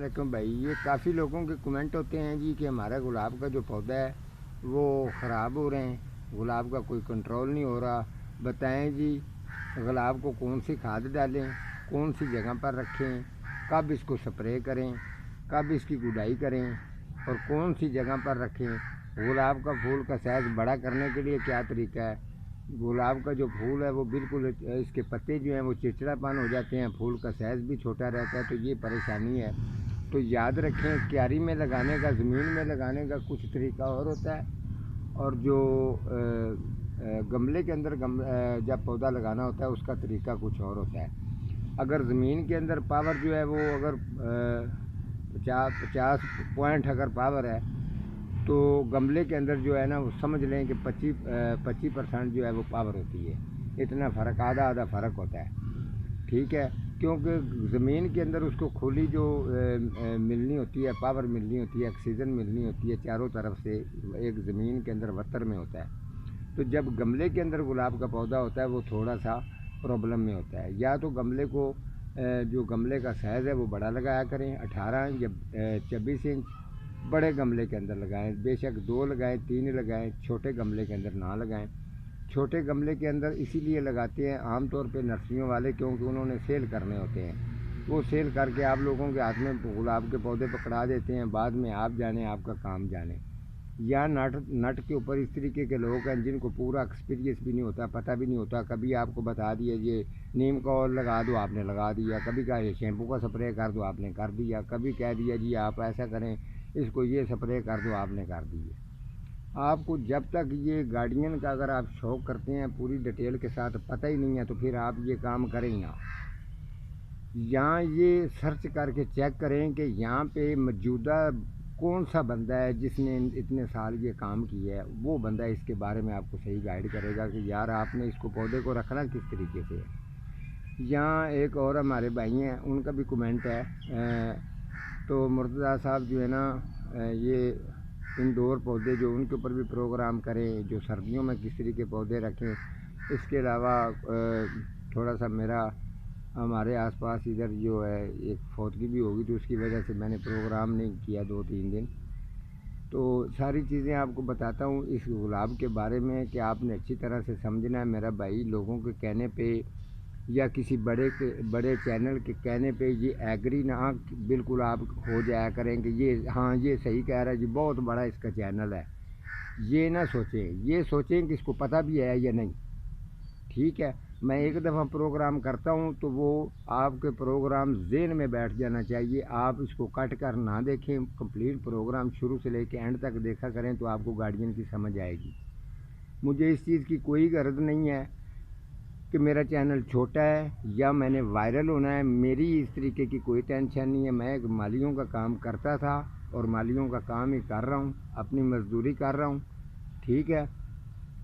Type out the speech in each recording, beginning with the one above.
वालेकुम भाई। ये काफ़ी लोगों के कमेंट होते हैं जी कि हमारा गुलाब का जो पौधा है वो ख़राब हो रहे हैं, गुलाब का कोई कंट्रोल नहीं हो रहा। बताएं जी, गुलाब को कौन सी खाद डालें, कौन सी जगह पर रखें, कब इसको स्प्रे करें, कब इसकी गुडाई करें और कौन सी जगह पर रखें। गुलाब का फूल का साइज़ बड़ा करने के लिए क्या तरीका है। गुलाब का जो फूल है वो बिल्कुल, इसके पत्ते जो हैं वो चिड़चिड़ापन हो जाते हैं, फूल का साइज़ भी छोटा रहता है, तो ये परेशानी है। तो याद रखें, क्यारी में लगाने का, ज़मीन में लगाने का कुछ तरीका और होता है, और जो गमले के अंदर जब पौधा लगाना होता है उसका तरीका कुछ और होता है। अगर ज़मीन के अंदर पावर जो है वो अगर 50 पॉइंट अगर पावर है, तो गमले के अंदर जो है ना वो समझ लें कि 25% जो है वो पावर होती है। इतना फ़र्क, आधा आधा फ़र्क होता है, ठीक है। क्योंकि ज़मीन के अंदर उसको खुली जो मिलनी होती है, पावर मिलनी होती है, ऑक्सीजन मिलनी होती है चारों तरफ से, एक ज़मीन के अंदर वतर में होता है। तो जब गमले के अंदर गुलाब का पौधा होता है वो थोड़ा सा प्रॉब्लम में होता है। या तो गमले को जो गमले का साइज़ है वो बड़ा लगाया करें, 18 या 24 इंच बड़े गमले के अंदर लगाएं। बेशक 2 लगाएं, 3 लगाएं, छोटे गमले के अंदर ना लगाएं। छोटे गमले के अंदर इसीलिए लगाते हैं आम तौर पे नर्सरियों वाले, क्योंकि उन्होंने सेल करने होते हैं। वो सेल करके आप लोगों के हाथ में गुलाब के पौधे पकड़ा देते हैं, बाद में आप जाने आपका काम जाने। या नट के ऊपर इस तरीके के लोग हैं जिनको पूरा एक्सपीरियंस भी नहीं होता, पता भी नहीं होता। कभी आपको बता दिया ये नीम का ऑयल लगा दो, आपने लगा दिया। कभी कहा ये शैम्पू का स्प्रे कर दो, आपने कर दिया। कभी कह दिया जी आप ऐसा करें, इसको ये स्प्रे कर दो, आपने कर दिए। आपको जब तक ये गार्डनियन का अगर आप शौक़ करते हैं पूरी डिटेल के साथ पता ही नहीं है, तो फिर आप ये काम करें ही ना। यहाँ ये सर्च करके चेक करें कि यहाँ पे मौजूदा कौन सा बंदा है जिसने इतने साल ये काम किया है। वो बंदा इसके बारे में आपको सही गाइड करेगा कि यार आपने इसको पौधे को रखना किस तरीके से है। यहाँ एक और हमारे भाई हैं, उनका भी कमेंट है। तो मुर्तज़ा साहब जो है ना, ये इंडोर पौधे जो उनके ऊपर भी प्रोग्राम करें, जो सर्दियों में किस तरीके पौधे रखें। इसके अलावा थोड़ा सा मेरा हमारे आसपास इधर जो है एक फौतगी भी होगी, तो उसकी वजह से मैंने प्रोग्राम नहीं किया 2-3 दिन। तो सारी चीज़ें आपको बताता हूँ इस गुलाब के बारे में कि आपने अच्छी तरह से समझना है मेरा भाई। लोगों के कहने पे या किसी बड़े चैनल के कहने पे ये एग्री ना बिल्कुल आप हो जाया करें कि ये हाँ ये सही कह रहा है जी, बहुत बड़ा इसका चैनल है। ये ना सोचें, ये सोचें कि इसको पता भी है या नहीं, ठीक है। मैं एक दफ़ा प्रोग्राम करता हूँ तो वो आपके प्रोग्राम ज़हन में बैठ जाना चाहिए। आप इसको कट कर ना देखें, कंप्लीट प्रोग्राम शुरू से लेकर एंड तक देखा करें तो आपको गार्डनियन की समझ आएगी। मुझे इस चीज़ की कोई गर्ज नहीं है कि मेरा चैनल छोटा है या मैंने वायरल होना है, मेरी इस तरीके की कोई टेंशन नहीं है। मैं एक मालियों का काम करता था और मालियों का काम ही कर रहा हूँ, अपनी मजदूरी कर रहा हूँ, ठीक है,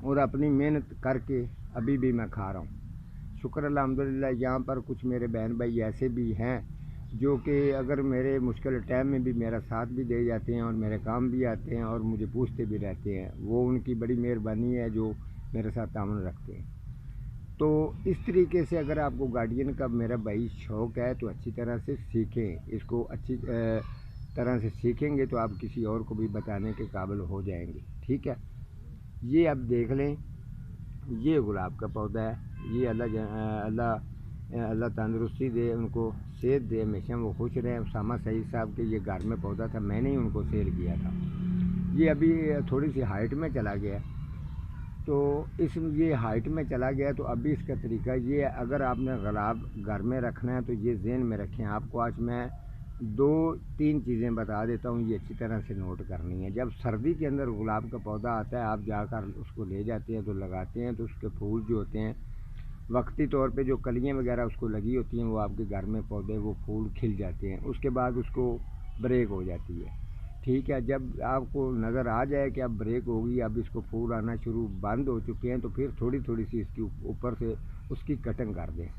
और अपनी मेहनत करके अभी भी मैं खा रहा हूँ, शुक्र अल्हम्दुलिल्लाह। यहाँ पर कुछ मेरे बहन भाई ऐसे भी हैं जो कि अगर मेरे मुश्किल टाइम में भी मेरा साथ भी दे जाते हैं और मेरे काम भी आते हैं और मुझे पूछते भी रहते हैं। वो उनकी बड़ी मेहरबानी है जो मेरे साथ ताउन रखते हैं। तो इस तरीके से अगर आपको गार्डनियन का मेरा भाई शौक़ है तो अच्छी तरह से सीखें। इसको अच्छी तरह से सीखेंगे तो आप किसी और को भी बताने के काबिल हो जाएंगे, ठीक है। ये आप देख लें, ये गुलाब का पौधा है। ये अल्लाह तंदुरुस्ती दे, उनको सेहत दे, हमेशा वो खुश रहें। उसामा सईद साहब के ये घर में पौधा था, मैंने ही उनको सेल किया था। ये अभी थोड़ी सी हाइट में चला गया, तो ये हाइट में चला गया तो अभी इसका तरीका ये है, अगर आपने गुलाब घर में रखना है तो ये ज़हन में रखें। आपको आज मैं 2-3 चीज़ें बता देता हूँ, ये अच्छी तरह से नोट करनी है। जब सर्दी के अंदर गुलाब का पौधा आता है, आप जाकर उसको ले जाते हैं तो लगाते हैं, तो उसके फूल जो होते हैं वक्ती तौर पे जो कलियाँ वगैरह उसको लगी होती हैं वो आपके घर में पौधे वो फूल खिल जाते हैं, उसके बाद उसको ब्रेक हो जाती है, ठीक है। जब आपको नज़र आ जाए कि अब ब्रेक होगी, अब इसको फूल आना शुरू बंद हो चुके हैं, तो फिर थोड़ी थोड़ी सी इसके ऊपर से उसकी कटिंग कर दें,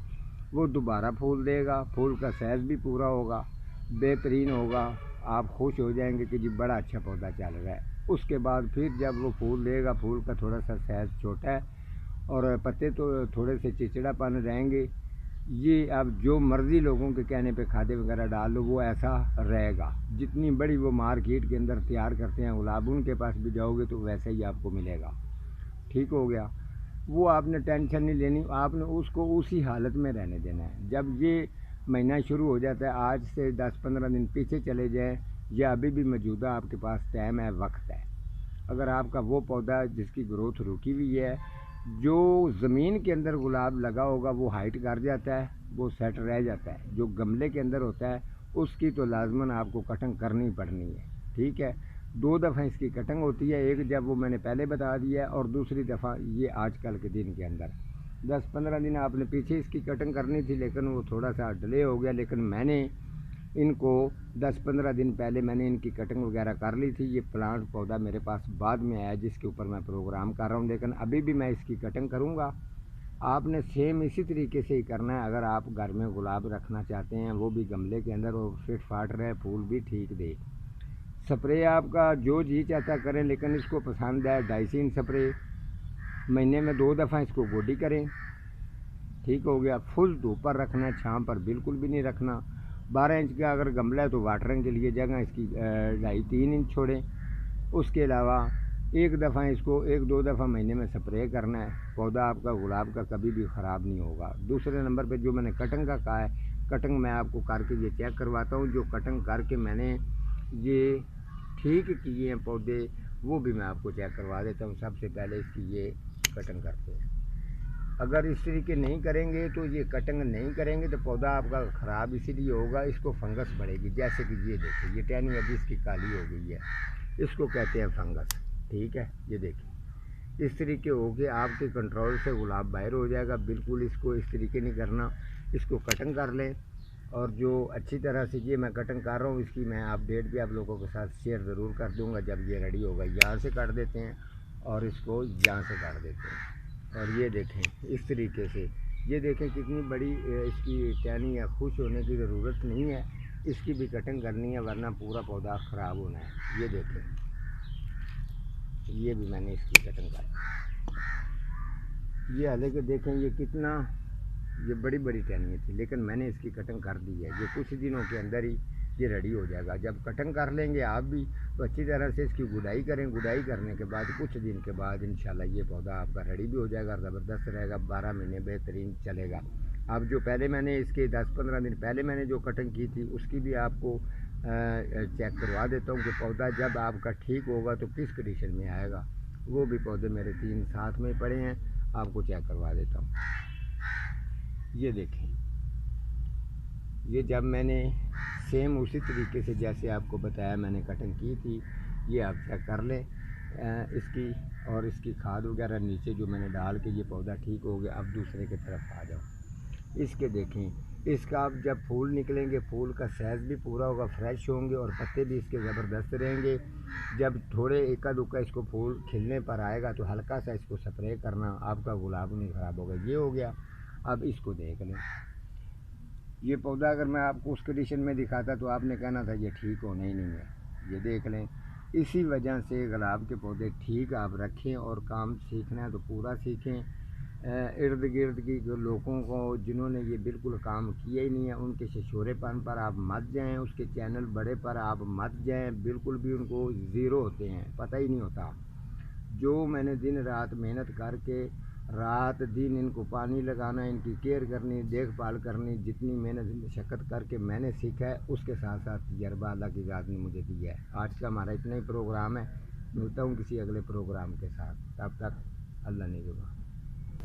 वो दोबारा फूल देगा। फूल का साइज़ भी पूरा होगा, बेहतरीन होगा, आप खुश हो जाएंगे कि जी बड़ा अच्छा पौधा चल रहा है। उसके बाद फिर जब वो फूल देगा, फूल का थोड़ा सा साइज़ छोटा है और पत्ते तो थोड़े से चिड़चिड़ापन रहेंगे, یہ اب جو مرضی لوگوں کے کہنے پہ کھادے وغیرہ ڈال دو وہ ایسا رہے گا. جتنی بڑی وہ مارکیٹ کے اندر تیار کرتے ہیں گلاب ان کے پاس بھی جاؤ گے تو ویسا ہی آپ کو ملے گا. ٹھیک ہو گیا. وہ آپ نے ٹینشن نہیں لینی, آپ نے اس کو اسی حالت میں رہنے دینا ہے. جب یہ مہینہ شروع ہو جاتا ہے, آج سے 10-15 دن پیچھے چلے جائیں, یا ابھی بھی موجودہ آپ کے پاس ٹائم ہے, وقت ہے. اگر آپ کا وہ پودا جس کی گروتھ رکی ہوئی ہے, جو زمین کے اندر گلاب لگا ہوگا وہ ہائٹ کر جاتا ہے, وہ سیٹ رہ جاتا ہے. جو گملے کے اندر ہوتا ہے اس کی تو لازماً آپ کو کٹنگ کرنی پڑنی ہے. ٹھیک ہے. 2 دفعہ اس کی کٹنگ ہوتی ہے, ایک جب وہ میں نے پہلے بتا دیا ہے, اور دوسری دفعہ یہ آج کل کے دن کے اندر. 10-15 دن آپ نے پیچھے اس کی کٹنگ کرنی تھی لیکن وہ تھوڑا سا ڈیلے ہو گیا, لیکن میں نے ان کو 10-15 دن پہلے میں نے ان کی کٹنگ وغیرہ کر لی تھی. یہ پلانٹ پودا میرے پاس بعد میں آیا جس کے اوپر میں پروگرام کر رہا ہوں, لیکن ابھی بھی میں اس کی کٹنگ کروں گا. آپ نے سیم اسی طریقے سے ہی کرنا ہے. اگر آپ گھر میں گلاب رکھنا چاہتے ہیں, وہ بھی گملے کے اندر, اور فٹ فاٹ رہے, پھول بھی ٹھیک دے. سپرے آپ کا جو جی چاہتا کریں, لیکن اس کو پسند ہے ڈائسین سپرے. مہینے میں 2 دفعہ اس کو گوڈی کریں. ٹھیک ہو گیا. فل دھوپ پر رکھنا ہے, چھاؤں پر بالکل بھی نہیں رکھنا. 12 انچ کا اگر گملہ ہے تو واٹرنگ کے لیے جگہ اس کی 2.5-3 انچ چھوڑیں. اس کے علاوہ 1 دفعہ اس کو 1-2 دفعہ مہینے میں سپرے کرنا ہے. پودا آپ کا گلاب کا کبھی بھی خراب نہیں ہوگا. دوسرے نمبر پہ جو میں نے کٹنگ کا کہا ہے, کٹنگ میں آپ کو کر کے یہ چیک کرواتا ہوں. جو کٹنگ کر کے میں نے یہ ٹھیک کیے ہیں پودے, وہ بھی میں آپ کو چیک کروا دیتا ہوں. سب سے پہلے اس کی یہ کٹنگ کرتے ہیں. اگر اس طریقے نہیں کریں گے تو یہ کٹنگ نہیں کریں گے تو پودا آپ کا خراب اسی لیے ہوگا, اس کو فنگس بڑھے گی. جیسے کہ یہ دیکھیں, یہ ٹہنی ابھی اس کی کالی ہو گئی ہے, اس کو کہتے ہیں فنگس. ٹھیک ہے. یہ دیکھیں اس طریقے ہو کے آپ کے کنٹرول سے گلاب باہر ہو جائے گا. بالکل اس کو اس طریقے نہیں کرنا, اس کو کٹنگ کر لیں. اور جو اچھی طرح سے یہ میں کٹنگ کر رہا ہوں, اس کی میں اپڈیٹ بھی آپ لوگوں کے ساتھ شیئر ضرور کر دوں گا جب یہ ریڈی ہوگا. یہاں سے کاٹ دیتے ہیں اور اس کو یہاں سے کاٹ دیتے ہیں. اور یہ دیکھیں اس طریقے سے, یہ دیکھیں کتنی بڑی اس کی ٹہنی ہے. خوش ہونے کی ضرورت نہیں ہے, اس کی بھی کٹنگ کرنی ہے ورنہ پورا پودا خراب ہونا ہے. یہ دیکھیں, یہ بھی میں نے اس کی کٹنگ کر. یہ حالانکہ دیکھیں یہ کتنا, یہ بڑی بڑی ٹہنیاں تھیں, لیکن میں نے اس کی کٹنگ کر دی ہے. یہ کچھ دنوں کے اندر ہی یہ ریڈی ہو جائے گا. جب کٹنگ کر لیں گے آپ بھی تو اچھی طرح سے اس کی گڈائی کریں. گڈائی کرنے کے بعد کچھ دن کے بعد انشاءاللہ یہ پودا آپ کا ریڈی بھی ہو جائے گا, زبردست رہے گا. 12 مہینے بہترین چلے گا. اب جو پہلے میں نے اس کے 10-15 دن پہلے میں نے جو کٹنگ کی تھی اس کی بھی آپ کو چیک کروا دیتا ہوں کہ پودا جب آپ کا ٹھیک ہوگا تو کس کنڈیشن میں آئے گا. وہ بھی پودے میرے 3 ساتھ میں پڑے ہیں, آپ کو چیک کروا دیتا ہوں. یہ دیکھیں, یہ جب میں نے سیم اسی طریقے سے جیسے آپ کو بتایا میں نے کٹنگ کی تھی, یہ آپ چیک کر لیں اس کی. اور اس کی کھاد وغیرہ نیچے جو میں نے ڈال کے یہ پودا ٹھیک ہو گیا. اب دوسرے کی طرف آ جاؤ. اس کے دیکھیں, اس کا اب جب پھول نکلیں گے, پھول کا سائز بھی پورا ہوگا, فریش ہوں گے, اور پتے بھی اس کے زبردست رہیں گے. جب تھوڑے ایکا دکا اس کو پھول کھلنے پر آئے گا تو ہلکا سا اس کو سپرے کرنا, آپ کا گلاب نہیں خراب ہوگا. یہ ہو گیا. اب اس کو دیکھ لیں, یہ پودا اگر میں آپ کو اس کنڈیشن میں دکھاتا تو آپ نے کہنا تھا یہ ٹھیک ہونا ہی نہیں ہے. یہ دیکھ لیں. اسی وجہ سے گلاب کے پودے ٹھیک آپ رکھیں, اور کام سیکھنا ہے تو پورا سیکھیں. ارد گرد کی جو لوگوں کو جنہوں نے یہ بالکل کام کیا ہی نہیں ہے, ان کے ششورے پن پر آپ مت جائیں, اس کے چینل بڑے پر آپ مت جائیں. بالکل بھی ان کو زیرو ہوتے ہیں, پتہ ہی نہیں ہوتا. جو میں نے دن رات محنت کر کے رات دن ان کو پانی لگانا, ان کی کیئر کرنی, دیکھ بھال کرنی, جتنی محنت مشقت کر کے میں نے سیکھا ہے, اس کے ساتھ ساتھ تجربہ اللہ کی ذات نے مجھے دیا ہے. آج کا ہمارا اتنا ہی پروگرام ہے. ملتا ہوں کسی اگلے پروگرام کے ساتھ. تب تک اللہ نے